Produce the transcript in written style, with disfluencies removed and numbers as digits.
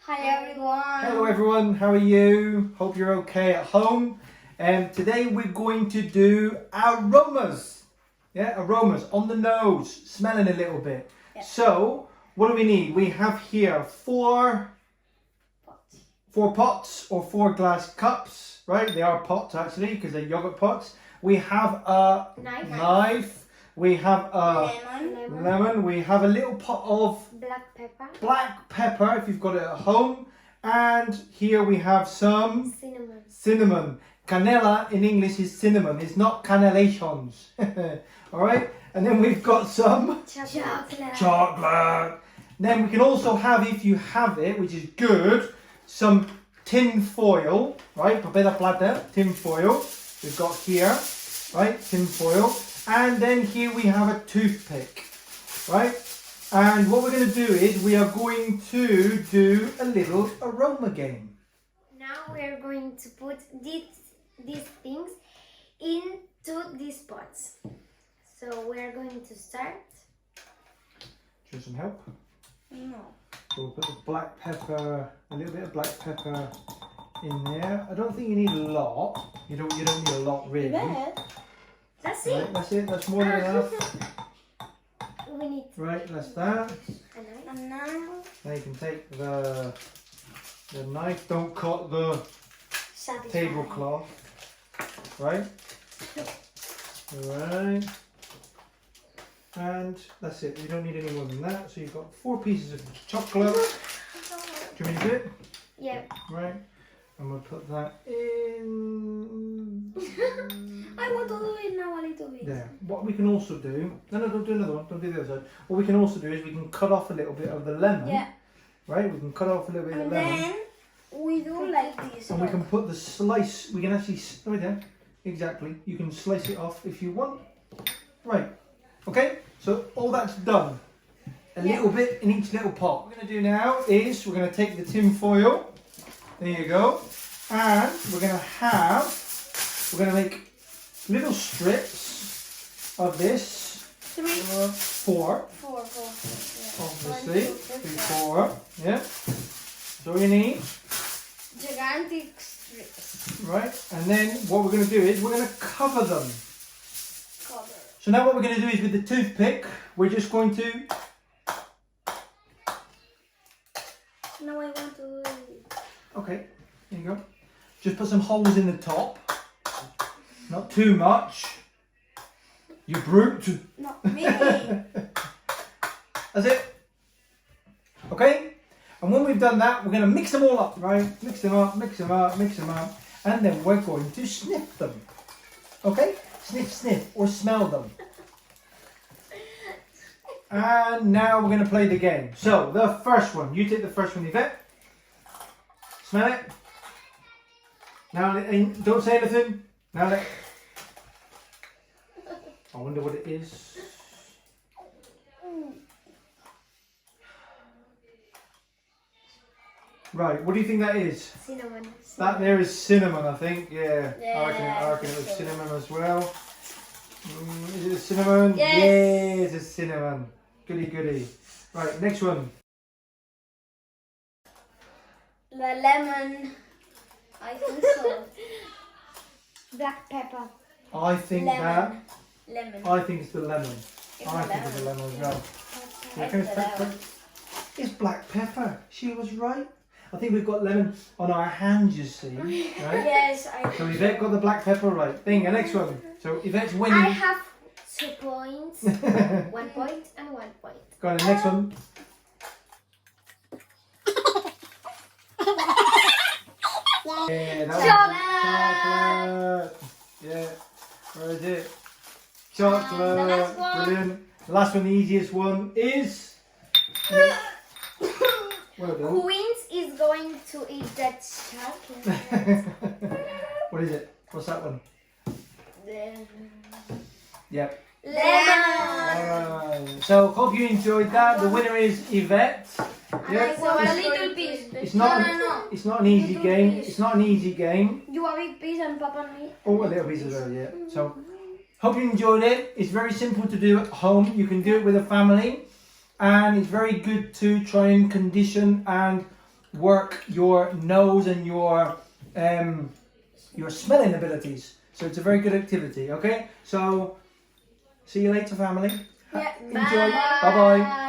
Hi everyone. Hello everyone, how are you? Hope you're okay at home. Today we're going to do aromas. Yeah, aromas on the nose, smelling a little bit. Yeah. So, what do we need? We have here four pots or 4 glass cups, right? They are pots actually because they're yogurt pots. We have a knife. We have a lemon. We have a little pot of black pepper if you've got it at home. And here we have some cinnamon. Canela in English is cinnamon. It's not canelations. Alright? And then we've got some chocolate. Then we can also have, if you have it, which is good, some tin foil, right? Papel de plata, tin foil. We've got here, right? Tin foil. And then here we have a toothpick, right? And what we're going to do is we are going to do a little aroma game. Now we are going to put these things into these pots. So we are going to start. Do you want some help? No. So we'll put the black pepper, a little bit of black pepper in there. I don't think you need a lot. You don't need a lot really. That's it. Right, that's it. That's more than enough. We need. Right, that's that. And now you can take the knife. Don't cut the tablecloth. Right. Right. And that's it. You don't need any more than that. So you've got 4 pieces of chocolate. Do you want me to do it? Yeah. Right. And we'll put that in. I want to do it now a little bit. There. What we can also do. No, don't do another one. Don't do the other side. What we can also do is we can cut off a little bit of the lemon. Yeah. Right? We can cut off a little bit of the lemon. And then we do like this. And we can put the slice. We can actually. Right there. Exactly. You can slice it off if you want. Right. Okay. So all that's done. A little bit in each little pot. What we're going to do now is we're going to take the tin foil. There you go. And we're going to make little strips of this. 3, 4. 4. Obviously. 4. Yeah. That's all you need. Gigantic strips. Right. And then what we're going to do is we're going to cover them. So now what we're going to do is with the toothpick, we're just going to... Now I want to do it. Okay, there you go. Just put some holes in the top. Not too much. You brute. Not me. That's it. Okay? And when we've done that, we're going to mix them all up, right? Mix them up, mix them up, mix them up. And then we're going to sniff them. Okay? Sniff, sniff, or smell them. And now we're going to play the game. So, the first one. You take the first one, Yvette. Smell it. Now, don't say anything. Now, I wonder what it is. Right, what do you think that is? Cinnamon. That there is cinnamon, I think. Yeah. Yeah. I reckon it was cinnamon as well. Is it a cinnamon? Yes. Yes, it's cinnamon. Goody, goody. Right, next one. The lemon. I think so. Black pepper. I think Lemon. I think it's the lemon. I think it's the lemon as well. It's black pepper. She was right. I think we've got lemon on our hands, you see. Right? Yes, So Yvette got the black pepper right. Bingo, next one. So Yvette's winning. I have 2 points. 1 point and 1 point. Go on, the next one. Yeah, that was chocolate. Yeah, where is it? Chocolate. The last one. Brilliant. The last one, the easiest one is. Well done. Queens is going to eat that chocolate. What is it? What's that one? Yep. Lemon. So hope you enjoyed that. The winner is Yvette. Yeah. So a little piece. It's not. It's not an easy game. It's not an easy game. You a big piece and Papa and me. Oh, a little piece as well. Yeah. So hope you enjoyed it. It's very simple to do at home. You can do it with a family. And it's very good to try and condition and work your nose and your smelling abilities. So it's a very good activity, okay? So, see you later, family. Yeah, Enjoy. bye. Bye-bye.